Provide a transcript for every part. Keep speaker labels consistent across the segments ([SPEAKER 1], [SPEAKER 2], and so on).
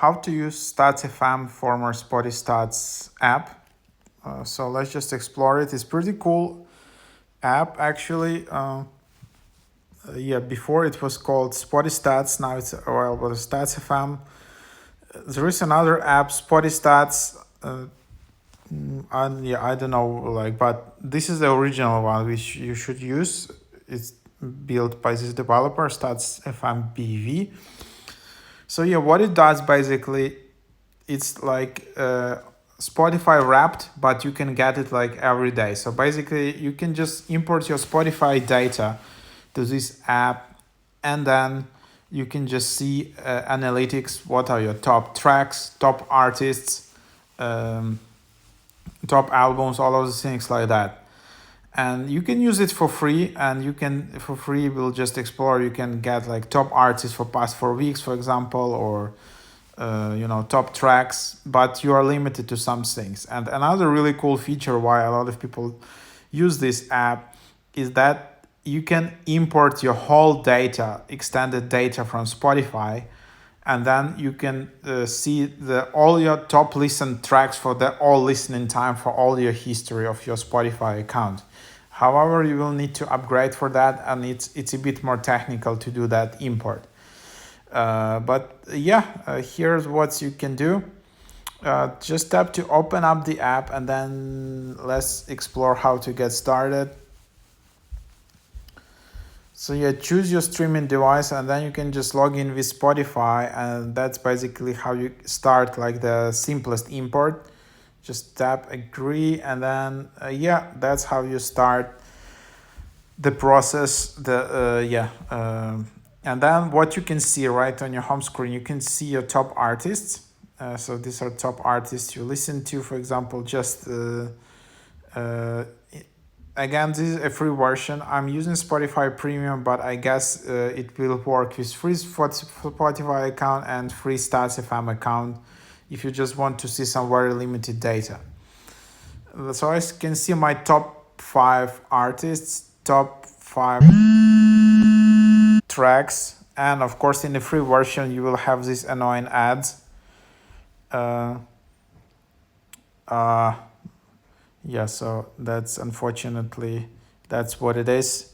[SPEAKER 1] how to use Stats.fm former Spotistats app. So let's just explore it. It's pretty cool app actually. Yeah, before it was called Spotistats, now it's Stats.fm. There is another app, Spotistats. And yeah, I don't know, like, but this is the original one which you should use. It's built by this developer, Stats.fm BV. So yeah, what it does basically, it's like Spotify wrapped, but you can get it like every day. So basically, you can just import your Spotify data to this app, and then you can just see analytics. What are your top tracks, top artists, top albums, all of those things like that. And you can use it for free, and you can for free we'll just explore. You can get like top artists for past 4 weeks, for example, or top tracks, but you are limited to some things. And another really cool feature why a lot of people use this app is that you can import your whole data, extended data from Spotify, and then you can see all your top listened tracks for the all listening time for all your history of your Spotify account. However, you will need to upgrade for that, and it's a bit more technical to do that import. But yeah, here's what you can do. Just tap to open up the app, and then let's explore how to get started. So yeah, choose your streaming device, and then you can just log in with Spotify, and that's basically how you start, like the simplest import. Just tap agree, and then yeah, that's how you start the process. And then what you can see right on your home screen, you can see your top artists. So these are top artists you listen to, for example. Just again, this is a free version. I'm using Spotify Premium, but I guess it will work with free Spotify account and free Stats.fm account if you just want to see some very limited data. So I can see my top 5 artists, top 5 tracks, and of course in the free version you will have these annoying ads. Yeah, so that's unfortunately that's what it is.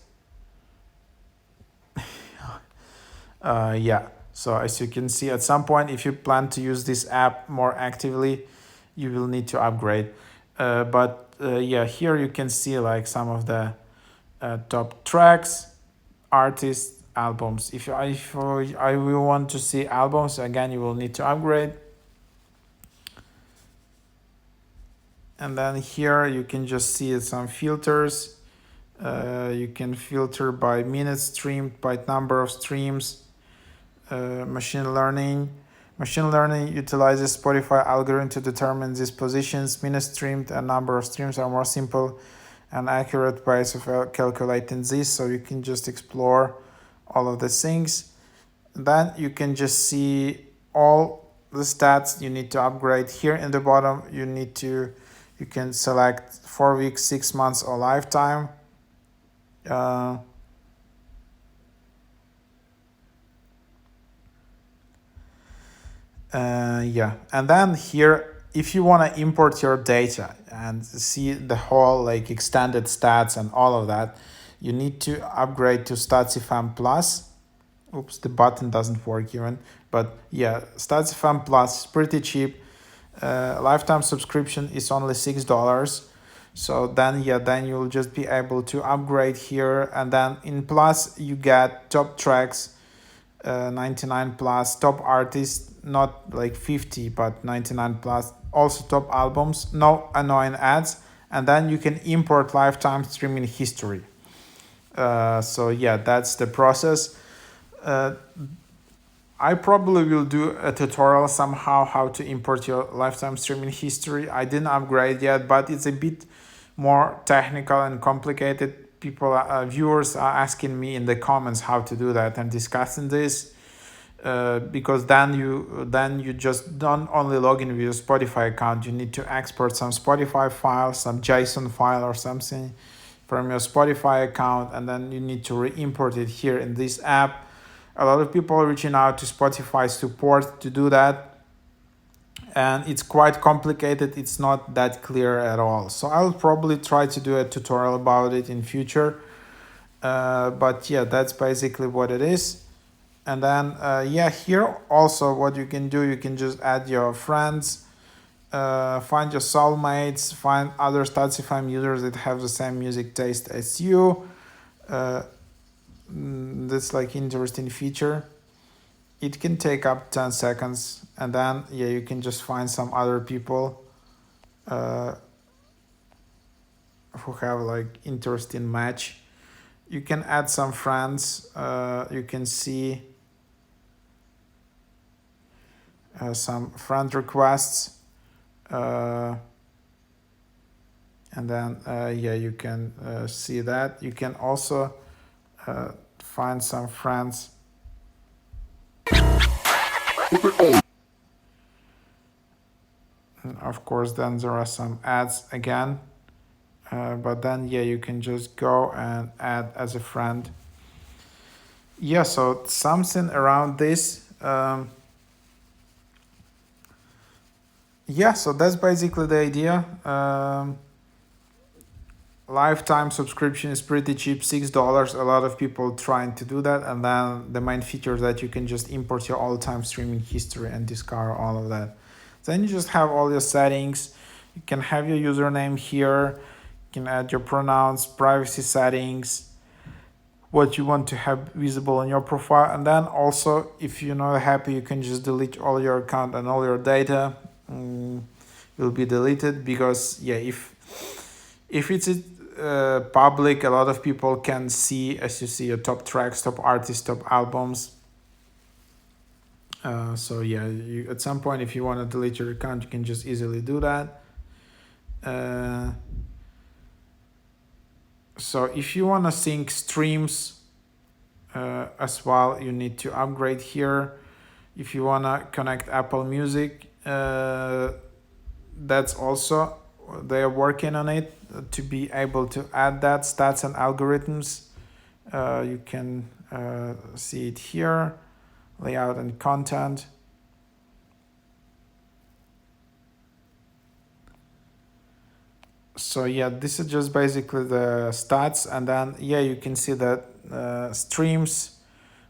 [SPEAKER 1] Yeah, so as you can see, at some point, if you plan to use this app more actively, you will need to upgrade. But yeah, here you can see like some of the top tracks, artists, albums. If I will want to see albums, again, you will need to upgrade. And then here you can just see some filters. You can filter by minutes streamed, by number of streams. Machine learning. Machine learning utilizes Spotify algorithm to determine these positions. Minutes streamed and number of streams are more simple and accurate ways of calculating this. So you can just explore all of the things. Then you can just see all the stats you need to upgrade. Here in the bottom, you can select 4 weeks, 6 months, or lifetime. Yeah, and then here, if you want to import your data and see the whole like extended stats and all of that, you need to upgrade to Stats.fm Plus. Oops, the button doesn't work even. But yeah, Stats.fm Plus is pretty cheap. Lifetime subscription is only $6. So then you'll just be able to upgrade here, and then in Plus you get top tracks, 99 plus, top artists, not like 50 but 99 plus, also top albums, no annoying ads, and then you can import lifetime streaming history. So yeah, that's the process. I probably will do a tutorial somehow how to import your lifetime streaming history. I didn't upgrade yet, but it's a bit more technical and complicated. Viewers are asking me in the comments how to do that and discussing this, because then you just don't only log in with your Spotify account. You need to export some Spotify file, some JSON file or something from your Spotify account, and then you need to re-import it here in this app. A lot of people are reaching out to Spotify support to do that. and it's quite complicated. It's not that clear at all. So I'll probably try to do a tutorial about it in future. But yeah, that's basically what it is. And then yeah, here also what you can do, you can just add your friends, find your soulmates, find other Statsify users that have the same music taste as you. uh, that's like interesting feature. It can take up 10 seconds, and then yeah, you can just find some other people uh, who have like interesting match. You can add some friends. You can see some friend requests, and then yeah, you can see that. You can also find some friends. And of course, then there are some ads again, but then yeah, you can just go and add as a friend. Yeah, so something around this. Yeah, so that's basically the idea. Lifetime subscription is pretty cheap, $6. A lot of people trying to do that, and then the main feature is that you can just import your all-time streaming history and discover all of that. Then you just have all your settings. You can have your username here. You can add your pronouns, privacy settings, what you want to have visible on your profile, and then also if you're not happy, you can just delete all your account and all your data will be deleted, because yeah, if it's public, a lot of people can see, as you see, your top tracks, top artists, top albums. So yeah, you, at some point, if you want to delete your account, you can just easily do that. So if you want to sync streams as well, you need to upgrade here. If you want to connect Apple Music, that's also, they are working on it to be able to add that stats and algorithms. You can see it here, layout and content. So yeah, this is just basically the stats, and then yeah, you can see that streams,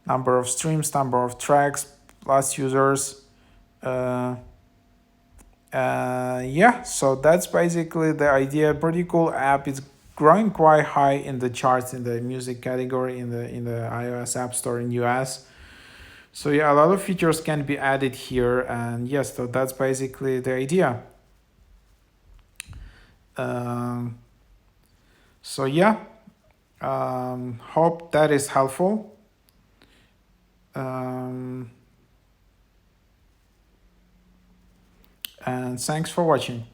[SPEAKER 1] number of streams, number of tracks, plus users. Yeah, so that's basically the idea. Pretty cool app. It's growing quite high in the charts in the music category in the iOS App Store in US. So yeah, a lot of features can be added here, and yes, so that's basically the idea. So yeah, hope that is helpful. And thanks for watching.